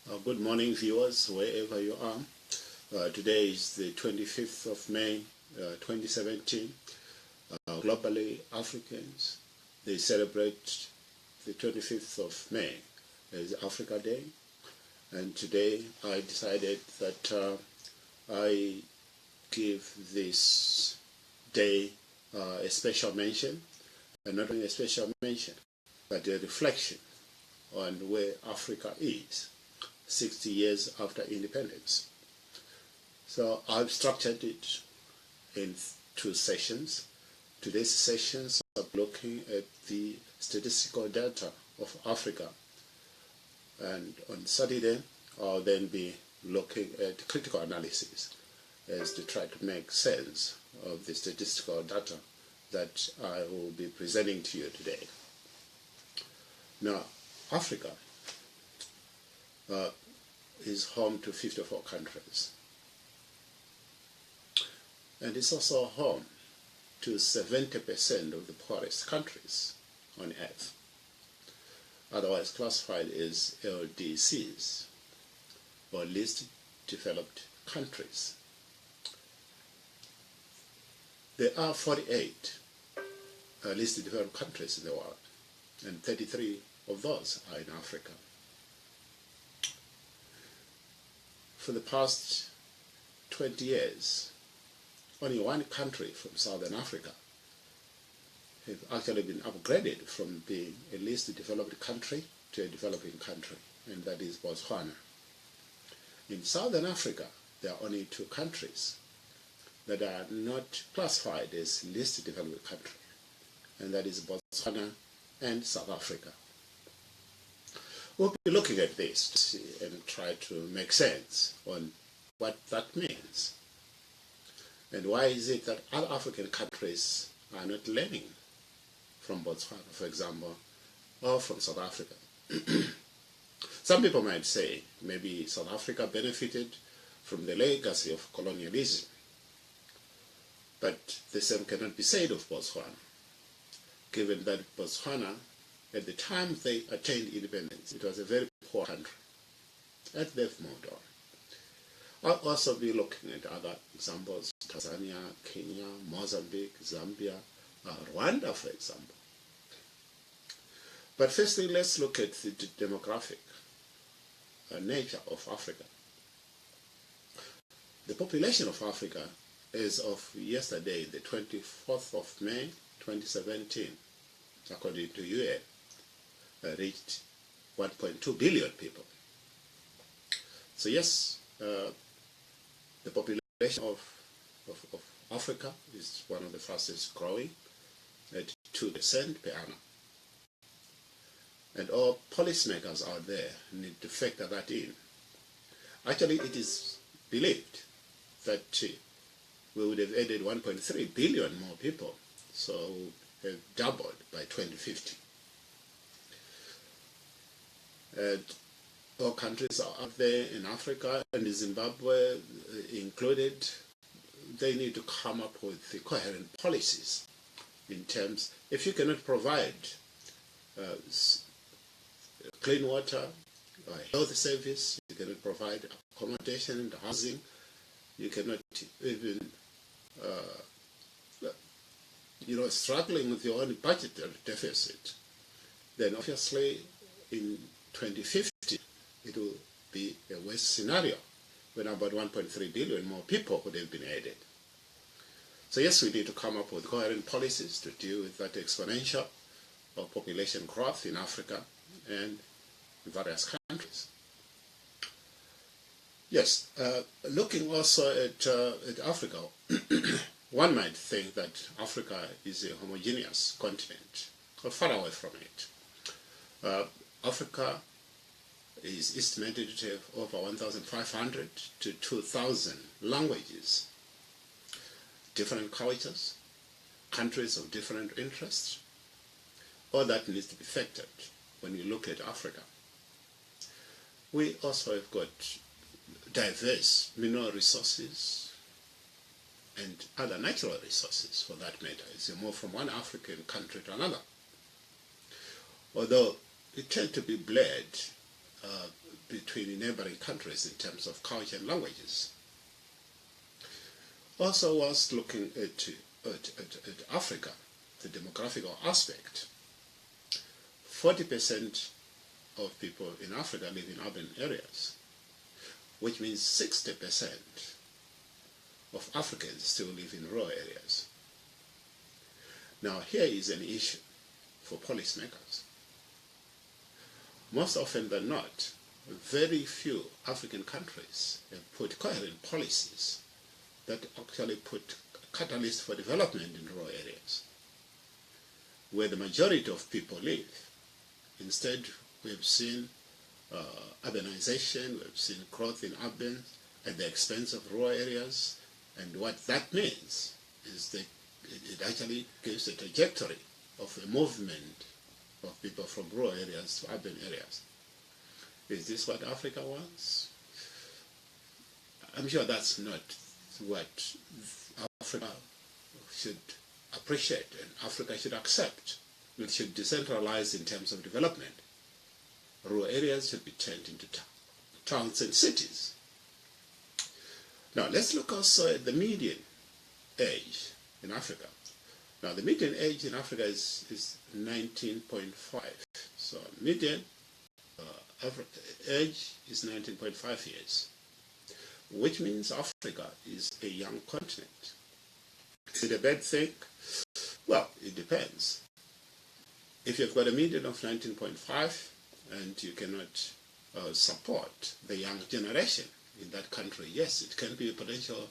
Good morning, viewers, wherever you are. Today is the 25th of May, 2017. Globally, Africans, they celebrate the 25th of May as Africa Day. And today I decided that I give this day a special mention, and not only a special mention, but a reflection on where Africa is 60 years after independence. So I've structured it in two sessions. Today's sessions are looking at the statistical data of Africa, and on Saturday I'll then be looking at critical analysis as to try to make sense of the statistical data that I will be presenting to you today. Now, Africa is home to 54 countries, and it's also home to 70% of the poorest countries on earth, otherwise classified as LDCs, or least developed countries. There are 48 least developed countries in the world, and 33 of those are in Africa. For the past 20 years, only one country from Southern Africa has actually been upgraded from being a least developed country to a developing country, and that is Botswana. In Southern Africa, there are only two countries that are not classified as least developed country, and that is Botswana and South Africa. We'll be looking at this to see and try to make sense on what that means. And why is it that other African countries are not learning from Botswana, for example, or from South Africa? Some people might say maybe South Africa benefited from the legacy of colonialism, but the same cannot be said of Botswana, given that Botswana, at the time they attained independence, it was a very poor country, and they've moved on. I'll also be looking at other examples: Tanzania, Kenya, Mozambique, Zambia, Rwanda, for example. But firstly, let's look at the demographic nature of Africa. The population of Africa as of yesterday, the 24th of May, 2017, according to UN, reached 1.2 billion people. So yes, the population of Africa is one of the fastest growing at 2% per annum. And all policymakers out there need to factor that in. Actually, it is believed that we would have added 1.3 billion more people, so we have doubled by 2050. And all countries are out there in Africa, and Zimbabwe included. They need to come up with the coherent policies in terms, if you cannot provide clean water, health service, you cannot provide accommodation and housing, you cannot even, struggling with your own budgetary deficit, then obviously in 2050 it will be a worse scenario when about 1.3 billion more people would have been added. So yes, we need to come up with coherent policies to deal with that exponential population growth in Africa and in various countries. Yes, looking also at Africa, one might think that Africa is a homogeneous continent, or far away from it. Africa is estimated to have over 1,500 to 2,000 languages, different cultures, countries of different interests. All that needs to be factored when you look at Africa. We also have got diverse mineral resources and other natural resources, for that matter, as you move from one African country to another. Although it tends to be bled between between neighboring countries in terms of culture and languages. Also, whilst looking at Africa, the demographic aspect, 40% of people in Africa live in urban areas, which means 60% of Africans still live in rural areas. Now, here is an issue for policymakers. Most often than not, very few African countries have put coherent policies that actually put catalyst for development in rural areas, where the majority of people live. Instead, we have seen urbanization, we have seen growth in urban at the expense of rural areas, and what that means is that it actually gives a trajectory of a movement of people from rural areas to urban areas. Is this what Africa wants? I'm sure that's not what Africa should appreciate and Africa should accept. It should decentralize in terms of development. Rural areas should be turned into towns and cities. Now let's look also at the median age in Africa. Now the median age in Africa is 19.5. So median age is 19.5 years, which means Africa is a young continent. Is it a bad thing? Well, it depends. If you've got a median of 19.5 and you cannot support the young generation in that country, yes, it can be a potential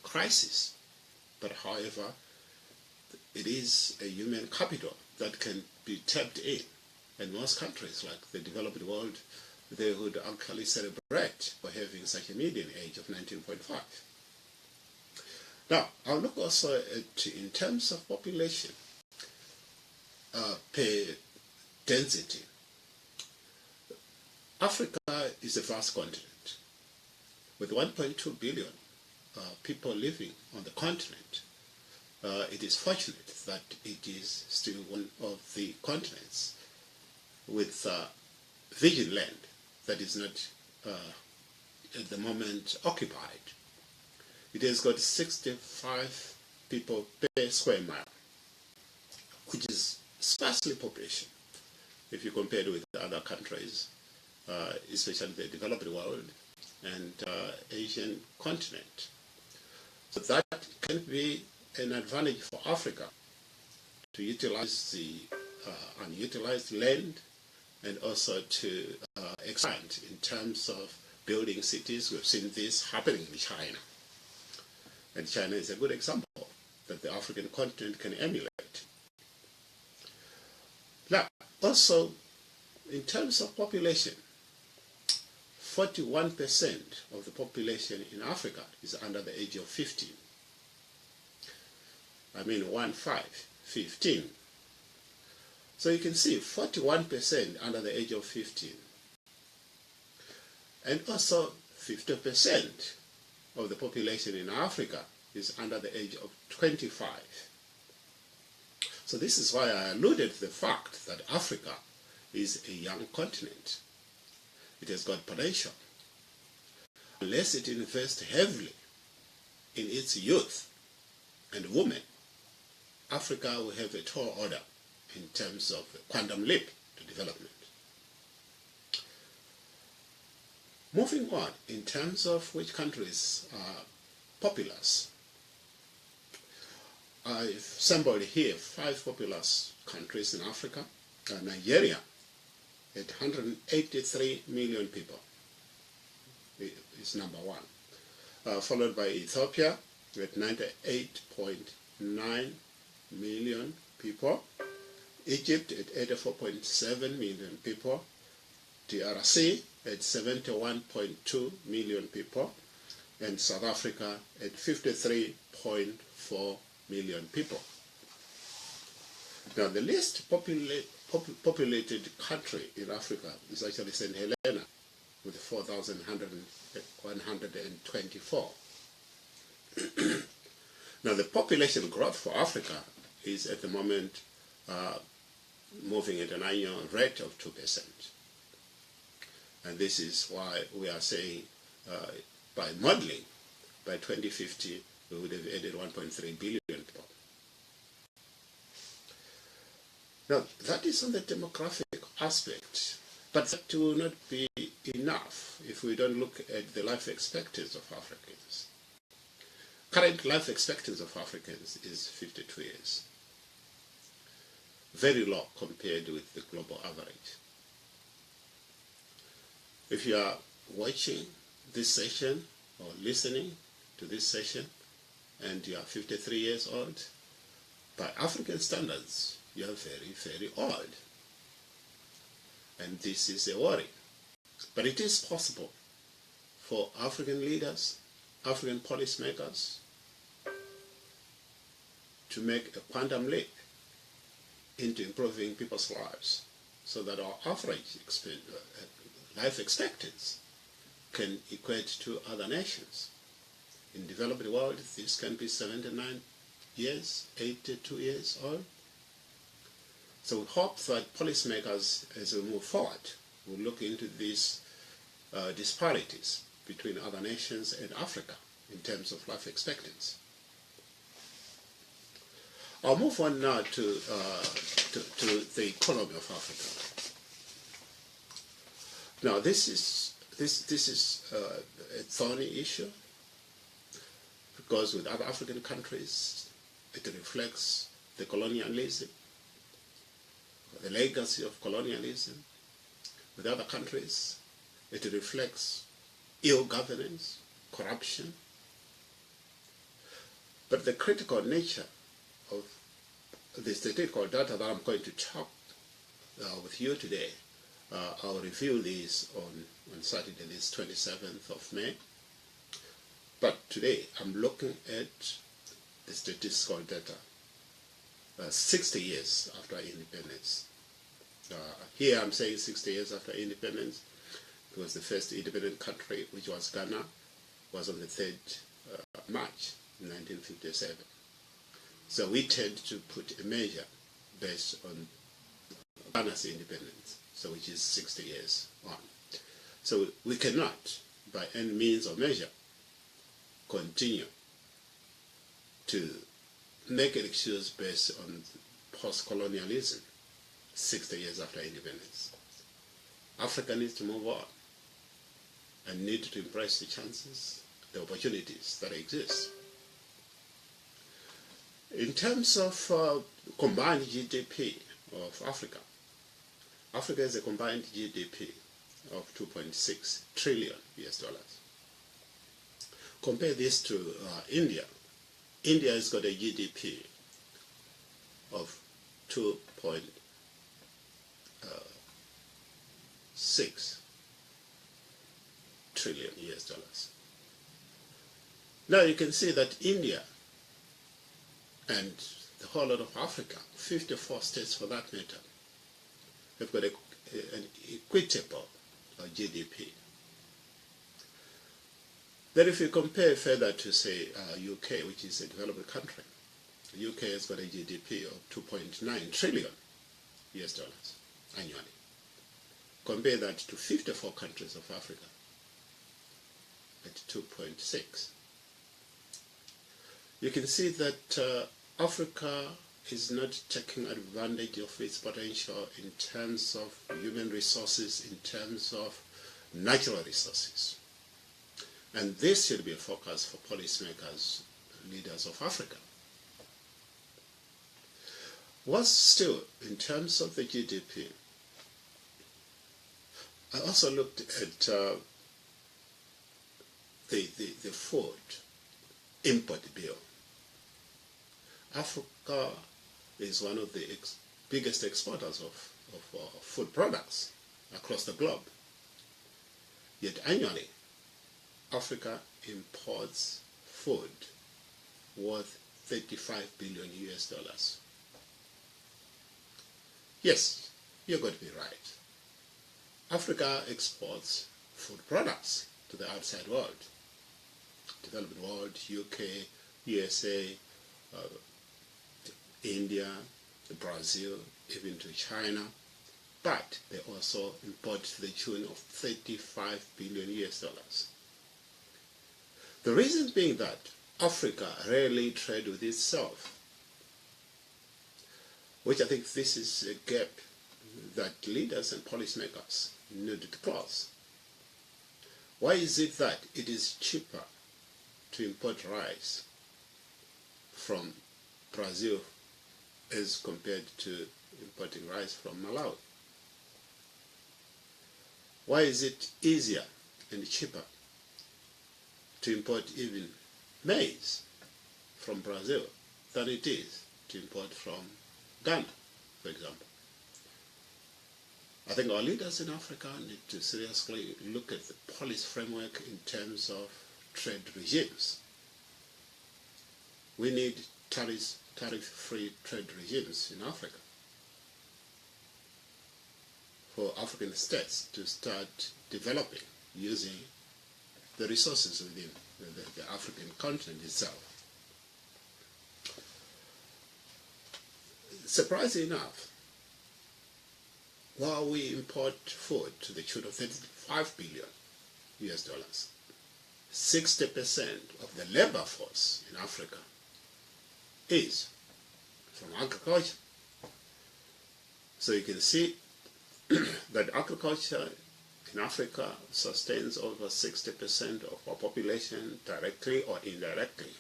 crisis. But however, it is a human capital that can be tapped in. And most countries, like the developed world, they would actually celebrate for having such a median age of 19.5. Now, I'll look also at, in terms of population per density. Africa is a vast continent. With 1.2 billion people living on the continent, it is fortunate that it is still one of the continents with virgin land that is not at the moment occupied. It has got 65 people per square mile, which is sparsely population if you compare it with other countries, especially the developed world and Asian continent. So that can be an advantage for Africa to utilize the unutilized land and also to expand in terms of building cities. We've seen this happening in China. And China is a good example that the African continent can emulate. Now, also, in terms of population, 41% of the population in Africa is under the age of 15. I mean 15. So you can see 41% under the age of 15. And also 50% of the population in Africa is under the age of 25. So this is why I alluded to the fact that Africa is a young continent. It has got potential. Unless it invests heavily in its youth and women, Africa will have a tall order in terms of a quantum leap to development. Moving on, in terms of which countries are populous, I've assembled here 5 populous countries in Africa. Nigeria at 183 million people is number 1, followed by Ethiopia with 98.9 million people, Egypt at 84.7 million people, DRC at 71.2 million people, and South Africa at 53.4 million people. Now, the least populated country in Africa is actually St. Helena with 4,124. Now, the population growth for Africa is at the moment moving at an annual rate of 2%. And this is why we are saying by modeling, by 2050, we would have added 1.3 billion people. Now, that is on the demographic aspect, but that will not be enough if we don't look at the life expectancy of Africans. Current life expectancy of Africans is 52 years. Very low compared with the global average. If you are watching this session or listening to this session and you are 53 years old, by African standards, you are very, very old. And this is a worry. But it is possible for African leaders, African policymakers, to make a quantum leap into improving people's lives so that our average life expectancy can equate to other nations. In the developed world, this can be 79 years, 82 years old. So we hope that policymakers, as we move forward, will look into these disparities between other nations and Africa in terms of life expectancy. I'll move on now to the economy of Africa. Now, this is a thorny issue because with other African countries, it reflects the colonialism, the legacy of colonialism. With other countries, it reflects ill governance, corruption. But the critical nature of the statistical data that I'm going to talk with you today, I'll review these on Saturday, this 27th of May. But today, I'm looking at the statistical data 60 years after independence. Here I'm saying 60 years after independence because the first independent country, which was Ghana, was on the 3rd March 1957. So we tend to put a measure based on Ghana's independence, so which is 60 years on. So we cannot, by any means or measure, continue to make an excuse based on post-colonialism 60 years after independence. Africa needs to move on and need to embrace the chances, the opportunities that exist. In terms of combined GDP of Africa, Africa has a combined GDP of 2.6 trillion US dollars. Compare this to India. India has got a GDP of 2.6 trillion US dollars. Now you can see that India and the whole lot of Africa, 54 states for that matter, have got an equitable GDP. Then if you compare further to, say, UK, which is a developed country, the UK has got a GDP of 2.9 trillion US dollars annually. Compare that to 54 countries of Africa at 2.6. You can see that Africa is not taking advantage of its potential in terms of human resources, in terms of natural resources. And this should be a focus for policymakers, leaders of Africa. What's still, in terms of the GDP, I also looked at the food import bill. Africa is one of the biggest exporters of food products across the globe. Yet annually, Africa imports food worth 35 billion US dollars. Yes, you're going to be right. Africa exports food products to the outside world. Developed world, UK, USA, India, Brazil, even to China. but they also import to the tune of 35 billion US dollars. The reason being that Africa rarely trades with itself, which I think this is a gap that leaders and policymakers need to close. Why is it that it is cheaper to import rice from Brazil as compared to importing rice from Malawi? Why is it easier and cheaper to import even maize from Brazil than it is to import from Ghana, for example? I think our leaders in Africa need to seriously look at the policy framework in terms of trade regimes. We need tariff-free trade regimes in Africa for African states to start developing using the resources within the African continent itself. Surprisingly enough, while we import food to the tune of 35 billion US dollars, 60% of the labor force in Africa is from agriculture. So you can see that agriculture in Africa sustains over 60% of our population, directly or indirectly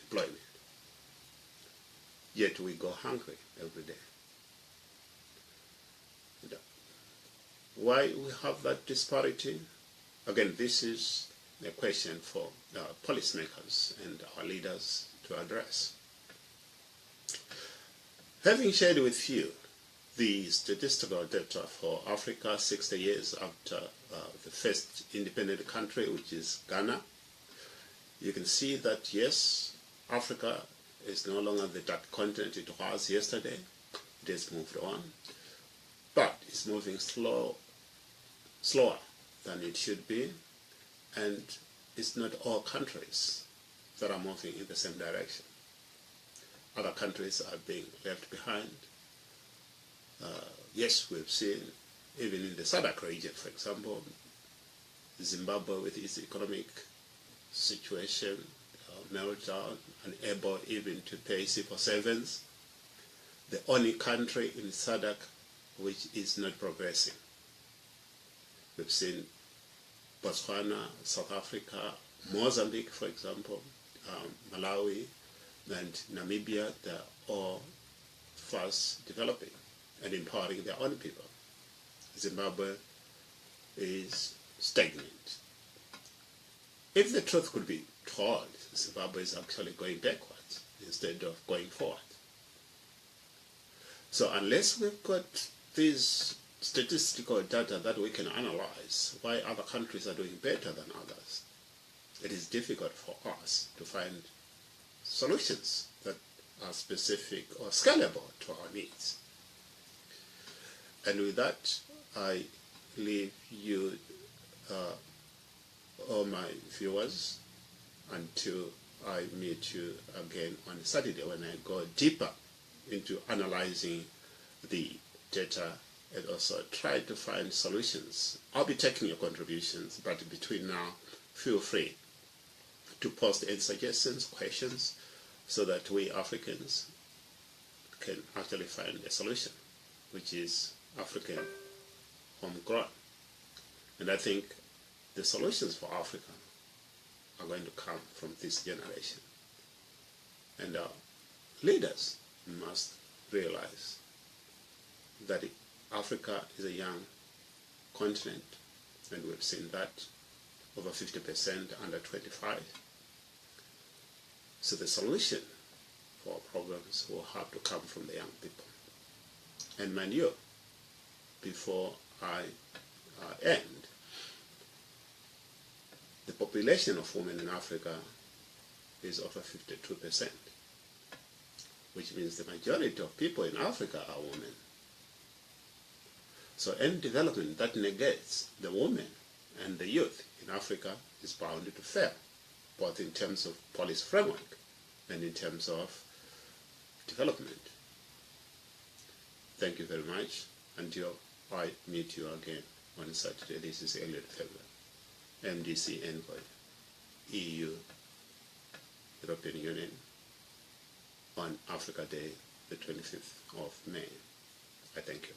employment. Yet we go hungry every day. Why we have that disparity? Again, this is a question for policymakers and our leaders to address. Having shared with you the statistical data for Africa 60 years after the first independent country, which is Ghana, you can see that yes, Africa is no longer the dark continent it was yesterday. It has moved on, but it's moving slower than it should be, and it's not all countries that are moving in the same direction. Other countries are being left behind. Yes, we've seen, even in the SADC region, for example, Zimbabwe with its economic situation, meltdown, unable even to pay civil servants, the only country in SADC which is not progressing. We've seen Botswana, South Africa, Mozambique, for example, Malawi, and Namibia, they're all fast developing and empowering their own people. Zimbabwe is stagnant. If the truth could be told, Zimbabwe is actually going backwards instead of going forward. So unless we've got these statistical data that we can analyze why other countries are doing better than others, it is difficult for us to find solutions that are specific or scalable to our needs. And with that, I leave you, all my viewers, until I meet you again on Saturday when I go deeper into analyzing the data and also try to find solutions. I'll be taking your contributions, but between now, feel free to post any suggestions, questions, so that we Africans can actually find a solution, which is African homegrown. And I think the solutions for Africa are going to come from this generation. And our leaders must realize that Africa is a young continent, and we've seen that over 50% under 25. So the solution for our problems will have to come from the young people. And mind you, before I end, the population of women in Africa is over 52%, which means the majority of people in Africa are women. So any development that negates the women and the youth in Africa is bound to fail, both in terms of policy framework and in terms of development. Thank you very much. Until I meet you again on Saturday. This is Elliot Feather, MDC Envoy, EU, European Union, on Africa Day, the 25th of May. I thank you.